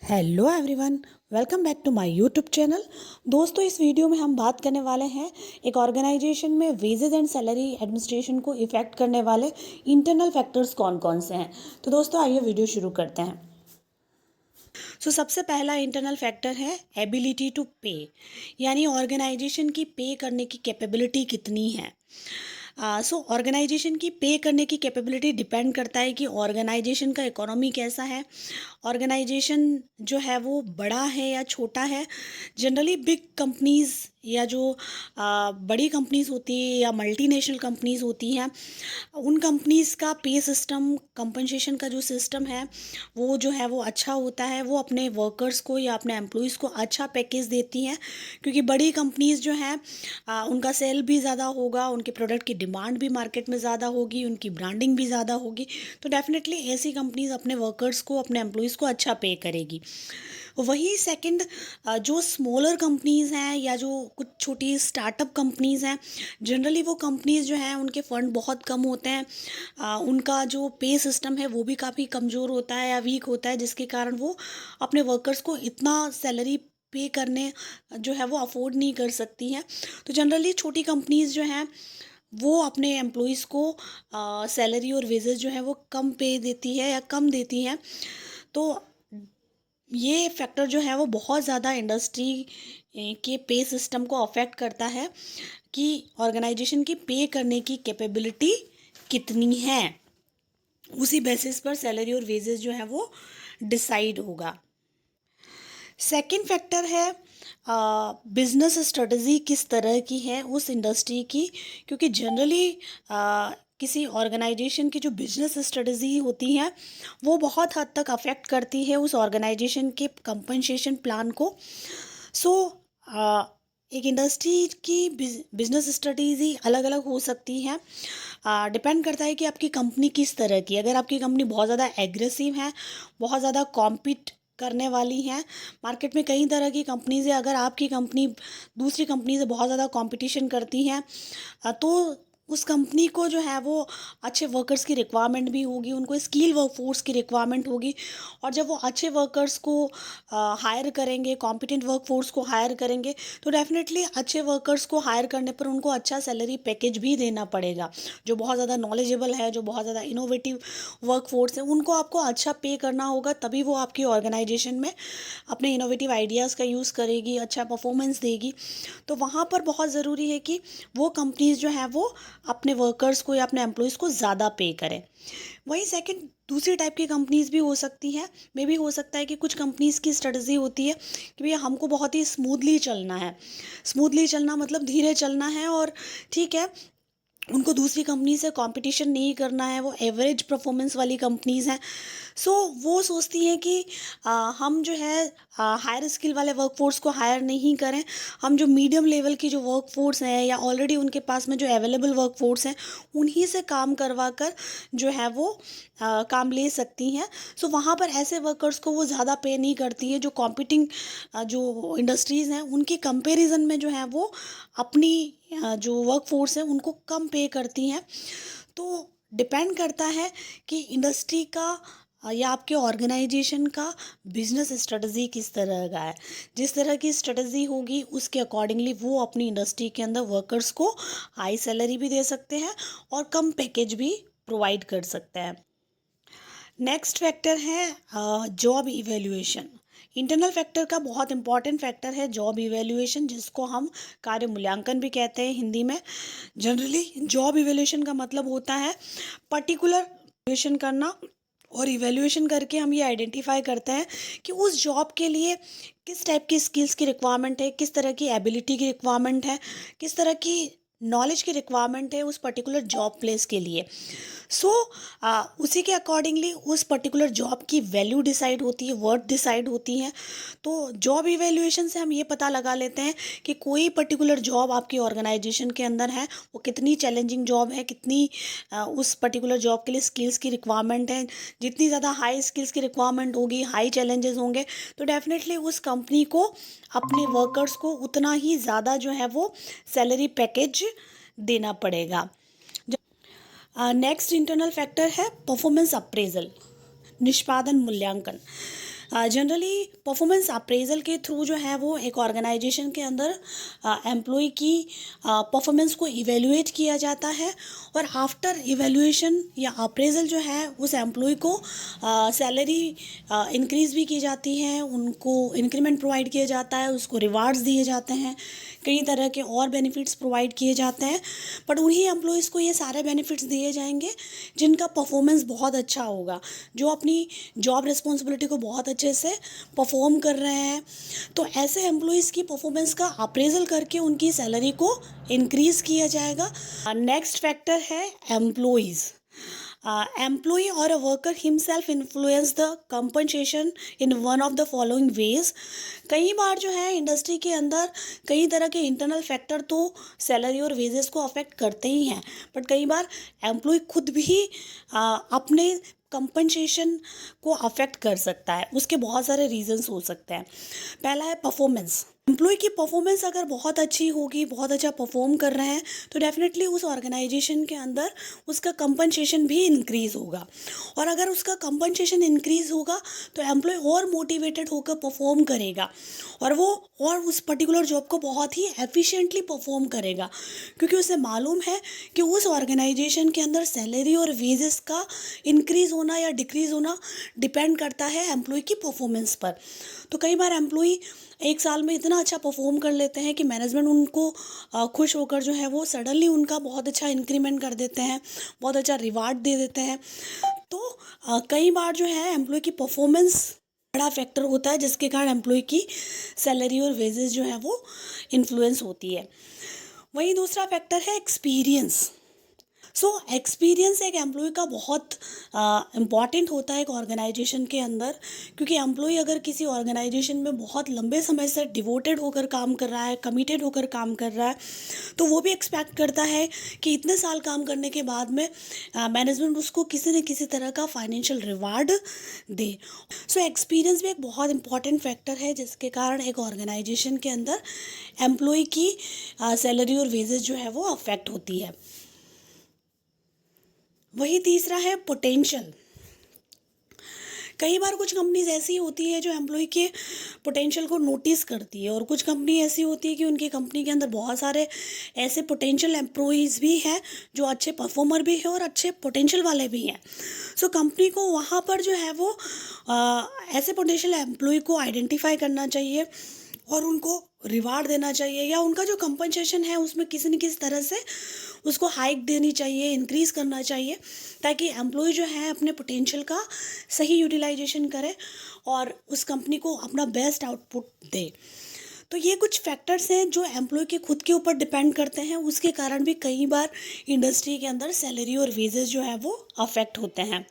Hello everyone, welcome back to my YouTube channel. दोस्तों, इस video में हम बात करने वाले हैं एक ऑर्गेनाइजेशन में वेजेस एंड सैलरी एडमिनिस्ट्रेशन को इफेक्ट करने वाले इंटरनल फैक्टर्स कौन कौन से हैं। तो दोस्तों, आइए वीडियो शुरू करते हैं। सबसे पहला इंटरनल फैक्टर है एबिलिटी टू पे, यानी ऑर्गेनाइजेशन की पे करने की कैपेबिलिटी कितनी है। ऑर्गेनाइजेशन की पे करने की कैपेबिलिटी डिपेंड करता है कि ऑर्गेनाइजेशन का इकोनॉमी कैसा है, ऑर्गेनाइजेशन जो है वो बड़ा है या छोटा है। जनरली बिग कंपनीज़ या जो बड़ी कंपनीज़ होती है या मल्टीनेशनल कंपनीज़ होती हैं, उन कंपनीज़ का पे सिस्टम, कंपनसेशन का जो सिस्टम है वो जो है वो अच्छा होता है। वो अपने वर्कर्स को या अपने एम्प्लॉइज़ को अच्छा पैकेज देती हैं, क्योंकि बड़ी कंपनीज़ जो हैं उनका सेल भी ज़्यादा होगा, उनके प्रोडक्ट की डिमांड भी मार्केट में ज़्यादा होगी, उनकी ब्रांडिंग भी ज़्यादा होगी। तो डेफिनेटली ऐसी कंपनीज़ अपने वर्कर्स को, अपने एम्प्लॉइज़ को अच्छा पे करेगी। वही सेकंड, जो स्मॉलर कंपनीज़ हैं या जो कुछ छोटी स्टार्टअप कंपनीज़ हैं, जनरली वो कंपनीज़ जो हैं उनके फंड बहुत कम होते हैं, उनका जो पे सिस्टम है वो भी काफ़ी कमज़ोर होता है या वीक होता है, जिसके कारण वो अपने वर्कर्स को इतना सैलरी पे करने जो है वो अफोर्ड नहीं कर सकती हैं। तो जनरली छोटी कंपनीज़ जो हैं वो अपने एम्प्लॉइज़ को सैलरी और वेजेस जो है वो कम पे देती है या कम देती हैं। तो ये फैक्टर जो है वो बहुत ज़्यादा इंडस्ट्री के पे सिस्टम को अफेक्ट करता है कि ऑर्गेनाइजेशन की पे करने की कैपेबिलिटी कितनी है। उसी बेसिस पर सैलरी और वेजेस जो है वो डिसाइड होगा। सेकंड फैक्टर है बिजनेस स्ट्रेटजी किस तरह की है उस इंडस्ट्री की, क्योंकि जनरली किसी ऑर्गेनाइजेशन की जो बिजनेस स्ट्रेटजी होती है वो बहुत हद तक अफेक्ट करती है उस ऑर्गेनाइजेशन के कंपनसेशन प्लान को। सो एक इंडस्ट्री की बिजनेस स्ट्रेटजी अलग अलग हो सकती है। डिपेंड करता है कि आपकी कंपनी किस तरह की। अगर आपकी कंपनी बहुत ज़्यादा एग्रेसिव है, बहुत ज़्यादा कॉम्पीट करने वाली हैं, मार्केट में कई तरह की कंपनीज है, अगर आपकी कंपनी दूसरी कंपनी से बहुत ज़्यादा कंपटीशन करती हैं, तो उस कंपनी को जो है वो अच्छे वर्कर्स की रिक्वायरमेंट भी होगी, उनको स्किल वर्कफोर्स की रिक्वायरमेंट होगी। और जब वो अच्छे वर्कर्स को हायर करेंगे, कॉम्पिटेंट वर्कफोर्स को हायर करेंगे, तो डेफिनेटली अच्छे वर्कर्स को हायर करने पर उनको अच्छा सैलरी पैकेज भी देना पड़ेगा। जो बहुत ज़्यादा नॉलेजेबल है, जो बहुत ज़्यादा इनोवेटिव वर्कफोर्स है, उनको आपको अच्छा पे करना होगा, तभी वो आपकी ऑर्गेनाइजेशन में अपने इनोवेटिव आइडियाज़ का यूज़ करेगी, अच्छा परफॉर्मेंस देगी। तो वहाँ पर बहुत ज़रूरी है कि वो कंपनीज़ जो है वो अपने वर्कर्स को या अपने एम्प्लॉयज़ को ज़्यादा पे करें। वहीं सेकंड, दूसरी टाइप की कंपनीज़ भी हो सकती हैं। मे भी हो सकता है कि कुछ कंपनीज़ की स्ट्रेटजी होती है कि भैया हमको बहुत ही स्मूथली चलना है। स्मूथली चलना मतलब धीरे चलना है, और ठीक है, उनको दूसरी कंपनी से कंपटीशन नहीं करना है, वो एवरेज परफॉर्मेंस वाली कंपनीज़ हैं। वो सोचती हैं कि हम जो है हायर स्किल वाले वर्कफोर्स को हायर नहीं करें, हम जो मीडियम लेवल की जो वर्कफोर्स हैं या ऑलरेडी उनके पास में जो अवेलेबल वर्कफोर्स हैं उन्हीं से काम करवा कर जो है वो काम ले सकती हैं। वहाँ पर ऐसे वर्कर्स को वो ज़्यादा पे नहीं करती हैं। जो कॉम्पिटिंग जो इंडस्ट्रीज़ हैं उनके कंपैरिजन में जो है वो अपनी जो वर्कफोर्स है उनको कम पे करती हैं। तो डिपेंड करता है कि इंडस्ट्री का या आपके ऑर्गेनाइजेशन का बिजनेस स्ट्रेटजी किस तरह का है। जिस तरह की स्ट्रेटजी होगी उसके अकॉर्डिंगली वो अपनी इंडस्ट्री के अंदर वर्कर्स को हाई सैलरी भी दे सकते हैं और कम पैकेज भी प्रोवाइड कर सकते हैं। नेक्स्ट फैक्टर है जॉब इवैल्यूएशन। इंटरनल फैक्टर का बहुत इंपॉर्टेंट फैक्टर है जॉब इवैल्यूएशन, जिसको हम कार्य मूल्यांकन भी कहते हैं हिंदी में। जनरली जॉब इवैल्यूएशन का मतलब होता है पर्टिकुलर इवैल्यूएशन करना, और इवैल्यूएशन करके हम ये आइडेंटिफाई करते हैं कि उस जॉब के लिए किस टाइप की स्किल्स की रिक्वायरमेंट है, किस तरह की एबिलिटी की रिक्वायरमेंट है, किस तरह की नॉलेज की रिक्वायरमेंट है उस पर्टिकुलर जॉब प्लेस के लिए। सो उसी के अकॉर्डिंगली उस पर्टिकुलर जॉब की वैल्यू डिसाइड होती है, वर्थ डिसाइड होती हैं। तो जॉब इवैल्यूएशन से हम ये पता लगा लेते हैं कि कोई पर्टिकुलर जॉब आपकी ऑर्गेनाइजेशन के अंदर है वो कितनी चैलेंजिंग जॉब है, कितनी उस पर्टिकुलर जॉब के लिए स्किल्स की रिक्वायरमेंट है। जितनी ज़्यादा हाई स्किल्स की रिक्वायरमेंट होगी, हाई चैलेंजेस होंगे, तो डेफिनेटली उस कंपनी को अपने वर्कर्स को उतना ही ज़्यादा जो है वो सैलरी पैकेज देना पड़ेगा। नेक्स्ट इंटरनल फैक्टर है परफॉर्मेंस अप्रेजल, निष्पादन मूल्यांकन। जनरली परफॉर्मेंस अप्रेजल के थ्रू जो है वो एक ऑर्गेनाइजेशन के अंदर एम्प्लॉय की परफॉर्मेंस को इवेल्युएट किया जाता है और आफ्टर इवेल्युएशन या अप्रेजल जो है उस एम्प्लॉय को सैलरी इंक्रीज़ भी की जाती है, उनको इंक्रीमेंट प्रोवाइड किया जाता है, उसको रिवार्ड्स दिए जाते हैं, कई तरह के और बेनिफिट्स प्रोवाइड किए जाते हैं। बट उन्हीं एम्प्लॉयज़ को ये सारे बेनिफिट्स दिए जाएंगे जिनका परफॉर्मेंस बहुत अच्छा होगा, जो अपनी जॉब रिस्पॉन्सिबिलिटी को बहुत अच्छे से परफॉर्म कर रहे हैं। तो ऐसे एम्प्लॉयज़ की परफॉर्मेंस का अप्रेजल करके उनकी सैलरी को इंक्रीज़ किया जाएगा। नेक्स्ट फैक्टर है employees. Employee or a worker himself influence the compensation in one of the following ways। कई बार जो है इंडस्ट्री के अंदर कई तरह के इंटरनल फैक्टर तो सैलरी और वेजेस को अफेक्ट करते ही हैं, बट कई बार एम्प्लॉय खुद भी अपने कंपनसेशन को अफेक्ट कर सकता है। उसके बहुत सारे रीजंस हो सकते हैं। पहला है परफॉर्मेंस। एम्प्लॉय की परफॉर्मेंस अगर बहुत अच्छी होगी, बहुत अच्छा परफॉर्म कर रहे हैं, तो डेफिनेटली उस ऑर्गेनाइजेशन के अंदर उसका कंपनसेशन भी इंक्रीज़ होगा। और अगर उसका कंपनसेशन इंक्रीज़ होगा तो एम्प्लॉय और मोटिवेटेड होकर परफॉर्म करेगा और वो और उस पर्टिकुलर जॉब को बहुत ही एफिशिएंटली परफॉर्म करेगा, क्योंकि उसे मालूम है कि उस ऑर्गेनाइजेशन के अंदर सैलरी और वेजेस का इंक्रीज़ होना या डिक्रीज़ होना डिपेंड करता है एम्प्लॉय की परफॉर्मेंस पर। तो कई बार एम्प्लॉय एक साल में इतना अच्छा परफॉर्म कर लेते हैं कि मैनेजमेंट उनको खुश होकर जो है वो सडनली उनका बहुत अच्छा इंक्रीमेंट कर देते हैं, बहुत अच्छा रिवार्ड दे देते हैं। तो कई बार जो है एम्प्लॉय की परफॉर्मेंस बड़ा फैक्टर होता है जिसके कारण एम्प्लॉय की सैलरी और वेजेस जो है वो इन्फ्लुएंस होती है। वहीं दूसरा फैक्टर है एक्सपीरियंस। एक्सपीरियंस एक एम्प्लॉय का बहुत इम्पॉर्टेंट होता है एक ऑर्गेनाइजेशन के अंदर, क्योंकि एम्प्लॉय अगर किसी ऑर्गेनाइजेशन में बहुत लंबे समय से डिवोटेड होकर काम कर रहा है, कमिटेड होकर काम कर रहा है, तो वो भी एक्सपेक्ट करता है कि इतने साल काम करने के बाद में मैनेजमेंट उसको किसी न किसी तरह का फाइनेंशियल रिवार्ड दे। एक्सपीरियंस भी एक बहुत इंपॉर्टेंट फैक्टर है जिसके कारण एक ऑर्गेनाइजेशन के अंदर एम्प्लॉय की सैलरी और वेजेस जो है वो अफेक्ट होती है। वही तीसरा है पोटेंशियल। कई बार कुछ कंपनीज ऐसी होती है जो एम्प्लॉय के पोटेंशियल को नोटिस करती है और कुछ कंपनी ऐसी होती है कि उनकी कंपनी के अंदर बहुत सारे ऐसे पोटेंशियल एम्प्लॉयज़ भी हैं जो अच्छे परफॉर्मर भी हैं और अच्छे पोटेंशियल वाले भी हैं। कंपनी को वहाँ पर जो है वो ऐसे पोटेंशियल एम्प्लॉय को आइडेंटिफाई करना चाहिए और उनको रिवार्ड देना चाहिए, या उनका जो कंपनसेशन है उसमें किसी न किसी तरह से उसको हाइक देनी चाहिए, इंक्रीज़ करना चाहिए, ताकि एम्प्लॉय जो है अपने पोटेंशियल का सही यूटिलाइजेशन करे और उस कंपनी को अपना बेस्ट आउटपुट दे। तो ये कुछ फैक्टर्स हैं जो एम्प्लॉय के खुद के ऊपर डिपेंड करते हैं, उसके कारण भी कई बार इंडस्ट्री के अंदर सैलरी और वेजेस जो है वो अफेक्ट होते हैं।